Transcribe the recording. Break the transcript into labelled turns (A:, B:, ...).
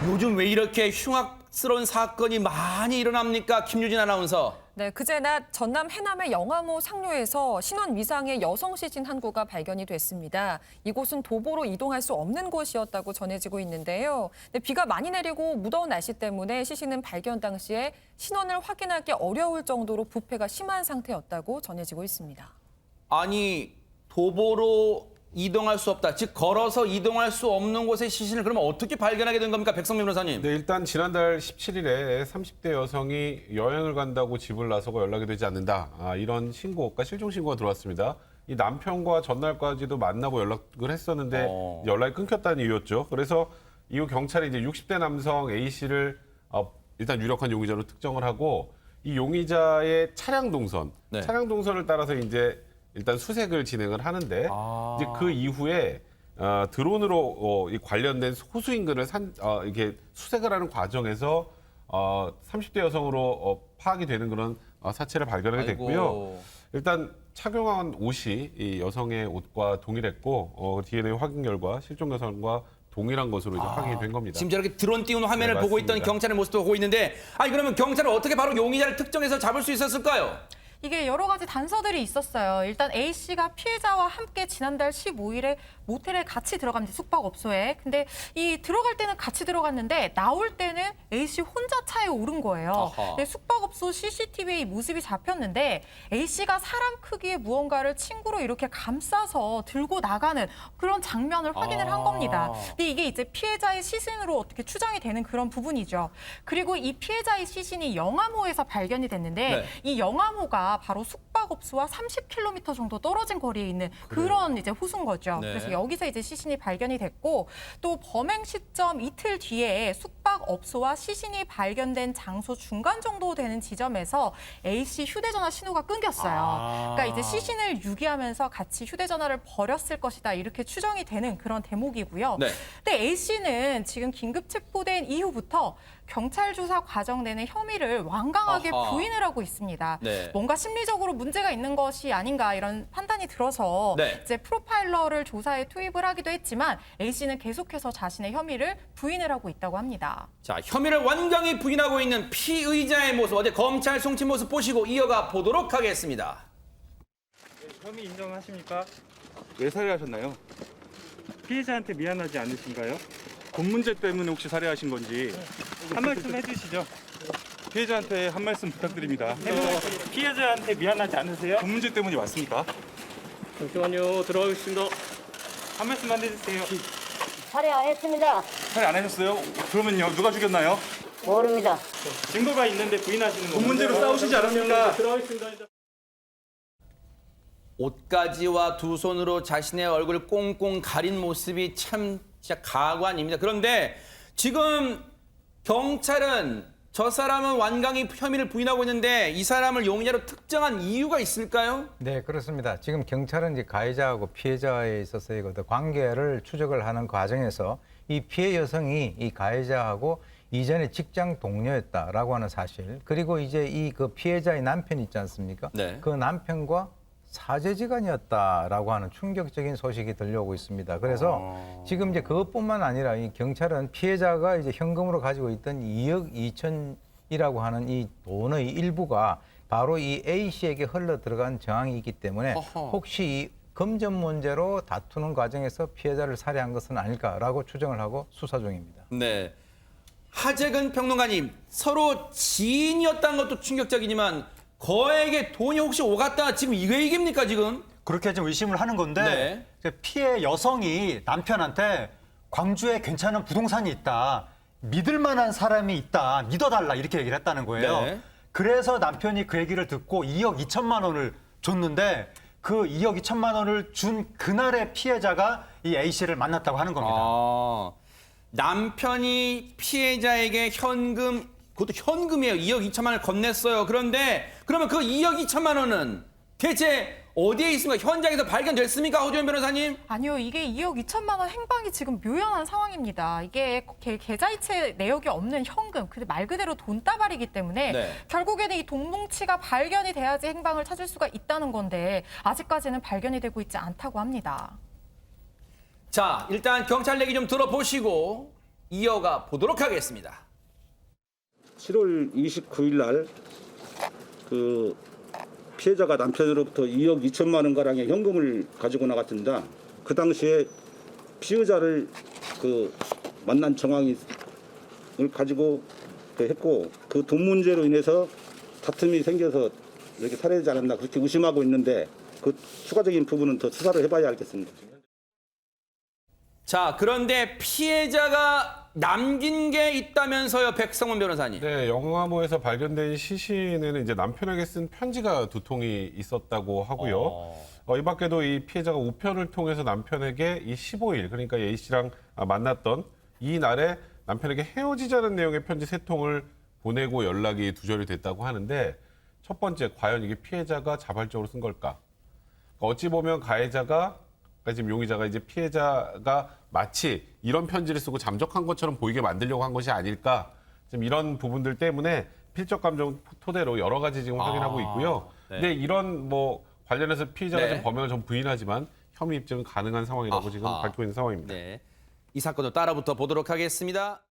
A: 요즘 왜 이렇게 흉악스러운 사건이 많이 일어납니까? 김유진 아나운서.
B: 네, 그제 낮 전남 해남의 영암호 상류에서 신원 미상의 여성 시신 한 구가 발견이 됐습니다. 이곳은 도보로 이동할 수 없는 곳이었다고 전해지고 있는데요. 네, 비가 많이 내리고 무더운 날씨 때문에 시신은 발견 당시에 신원을 확인하기 어려울 정도로 부패가 심한 상태였다고 전해지고 있습니다.
A: 아니, 도보로 이동할 수 없다. 즉 걸어서 이동할 수 없는 곳의 시신을 그러면 어떻게 발견하게 된 겁니까? 백성민 변호사님.
C: 네, 일단 지난달 17일에 30대 여성이 여행을 간다고 집을 나서고 연락이 되지 않는다. 이런 신고가 실종 신고가 들어왔습니다. 이 남편과 전날까지도 만나고 연락을 했었는데 연락이 끊겼다는 이유였죠. 그래서 이후 경찰이 이제 60대 남성 A 씨를 일단 유력한 용의자로 특정을 하고 이 용의자의 차량 동선을 따라서 이제 일단 수색을 진행을 하는데 이제 그 이후에 드론으로 이 관련된 호수 인근을 이렇게 수색을 하는 과정에서 30대 여성으로 파악이 되는 그런 사체를 발견하게 됐고요. 일단 착용한 옷이 이 여성의 옷과 동일했고 DNA 확인 결과 실종 여성과 동일한 것으로 이제 확인이 된 겁니다.
A: 지금 저렇게 드론 띄운 화면을
C: 네,
A: 보고
C: 맞습니다.
A: 있던 경찰의 모습도 보고 있는데, 아니 그러면 경찰은 어떻게 바로 용의자를 특정해서 잡을 수 있었을까요?
D: 이게 여러 가지 단서들이 있었어요. 일단 A 씨가 피해자와 함께 지난달 15일에 모텔에 같이 들어갑니다. 숙박업소에. 근데 이 들어갈 때는 같이 들어갔는데 나올 때는 A 씨 혼자 차에 오른 거예요. 근데 숙박업소 CCTV에 모습이 잡혔는데 A 씨가 사람 크기의 무언가를 친구로 이렇게 감싸서 들고 나가는 그런 장면을 확인을 한 겁니다. 근데 이게 이제 피해자의 시신으로 어떻게 추정이 되는 그런 부분이죠. 그리고 이 피해자의 시신이 영암호에서 발견이 됐는데
A: 네.
D: 이 영암호가 바로 숙박업소와 30km 정도 떨어진 거리에 있는 그런 이제 호수인 거죠.
A: 네.
D: 그래서 여기서 이제 시신이 발견이 됐고 또 범행 시점 이틀 뒤에 숙박업소와 시신이 발견된 장소 중간 정도 되는 지점에서 A 씨 휴대전화 신호가 끊겼어요. 그러니까 이제 시신을 유기하면서 같이 휴대전화를 버렸을 것이다 이렇게 추정이 되는 그런 대목이고요.
A: 네.
D: 근데 A 씨는 지금 긴급 체포된 이후부터 경찰 조사 과정 내내 혐의를 완강하게 부인을 하고 있습니다.
A: 네.
D: 뭔가 심리적으로 문제가 있는 것이 아닌가 이런 판단이 들어서
A: 네.
D: 이제 프로파일러를 조사에 투입을 하기도 했지만 A 씨는 계속해서 자신의 혐의를 부인을 하고 있다고 합니다.
A: 자, 혐의를 완전히 부인하고 있는 피의자의 모습, 어제 검찰 송치 모습 보시고 이어가 보도록 하겠습니다.
E: 혐의 인정하십니까? 왜 살해하셨나요? 피해자한테 미안하지 않으신가요? 돈 문제 때문에 혹시 살해하신 건지 한 말씀 해주시죠. 피해자한테 한 말씀 부탁드립니다. 피해자한테 미안하지 않으세요? 돈 문제 때문이 맞습니까?
F: 잠시만요. 들어가겠습니다.
E: 한 말씀만 해주세요.
G: 살해했습니다.
E: 살해 안 하셨어요? 그러면요 누가 죽였나요?
G: 모릅니다.
E: 증거가 있는데 부인하시는 거. 돈 문제로 싸우시지 않았습니까?
F: 들어가겠습니다.
A: 옷가지와 두 손으로 자신의 얼굴을 꽁꽁 가린 모습이 참 진짜 가관입니다. 그런데 지금 경찰은 저 사람은 완강히 혐의를 부인하고 있는데 이 사람을 용의자로 특정한 이유가 있을까요?
H: 네, 그렇습니다. 지금 경찰은 이제 가해자하고 피해자에 있어서의 그 관계를 추적을 하는 과정에서 이 피해 여성이 이 가해자하고 이전에 직장 동료였다라고 하는 사실, 그리고 이제 이 그 피해자의 남편이 있지 않습니까?
A: 네.
H: 그 남편과 사제지간이었다라고 하는 충격적인 소식이 들려오고 있습니다. 그래서 지금 이제 그것뿐만 아니라 이 경찰은 피해자가 이제 현금으로 가지고 있던 2억 2천이라고 하는 이 돈의 일부가 바로 이 A 씨에게 흘러 들어간 정황이 있기 때문에 혹시 이 금전 문제로 다투는 과정에서 피해자를 살해한 것은 아닐까라고 추정을 하고 수사 중입니다.
A: 네. 하재근 평론가님, 서로 지인이었다는 것도 충격적이지만 거액의 돈이 혹시 오갔다 지금 이거 얘기입니까 지금?
I: 그렇게 좀 의심을 하는 건데 피해 여성이 남편한테 광주에 괜찮은 부동산이 있다. 믿을 만한 사람이 있다. 믿어달라 이렇게 얘기를 했다는 거예요.
A: 네.
I: 그래서 남편이 그 얘기를 듣고 2억 2천만 원을 줬는데 그 2억 2천만 원을 준 그날의 피해자가 이 A 씨를 만났다고 하는 겁니다.
A: 남편이 피해자에게 현금, 그것도 현금이에요. 2억 2천만 원을 건넸어요. 그런데 그러면 그 2억 2천만 원은 대체 어디에 있습니까? 현장에서 발견됐습니까? 허주현 변호사님?
D: 아니요, 이게 2억 2천만 원 행방이 지금 묘연한 상황입니다. 이게 계좌이체 내역이 없는 현금, 말 그대로 돈다발이기 때문에 결국에는 이 돈뭉치가 발견이 돼야지 행방을 찾을 수가 있다는 건데 아직까지는 발견이 되고 있지 않다고 합니다.
A: 자, 일단 경찰 얘기 좀 들어보시고 이어가 보도록 하겠습니다.
J: 7월 29일 날 그 피해자가 남편으로부터 2억 2천만 원 가량의 현금을 가지고 나갔습니다. 그 당시에 피의자를 그 만난 정황을 가지고 했고 그 돈 문제로 인해서 다툼이 생겨서 이렇게 살해하지 않았나 그렇게 의심하고 있는데 그 추가적인 부분은 더 수사를 해봐야 알겠습니다.
A: 자, 그런데 피해자가 남긴 게 있다면서요, 백성문 변호사님.
C: 네, 영화모에서 발견된 시신에는 이제 남편에게 쓴 편지가 2통이 있었다고 하고요. 이 밖에도 이 피해자가 우편을 통해서 남편에게 이 15일, 그러니까 A 씨랑 만났던 이 날에 남편에게 헤어지자는 내용의 편지 3통을 보내고 연락이 두절이 됐다고 하는데, 첫 번째, 과연 이게 피해자가 자발적으로 쓴 걸까? 어찌 보면 가해자가, 그러니까 지금 용의자가 이제 피해자가 마치 이런 편지를 쓰고 잠적한 것처럼 보이게 만들려고 한 것이 아닐까? 지금 이런 부분들 때문에 필적 감정 토대로 여러 가지 지금 확인하고 있고요.
A: 네.
C: 근데 이런 뭐 관련해서 피의자가
A: 네.
C: 좀 범행을 좀 부인하지만 혐의 입증은 가능한 상황이라고 지금
A: 아하.
C: 밝히고 있는 상황입니다.
A: 네. 이 사건도 따라붙어 보도록 하겠습니다.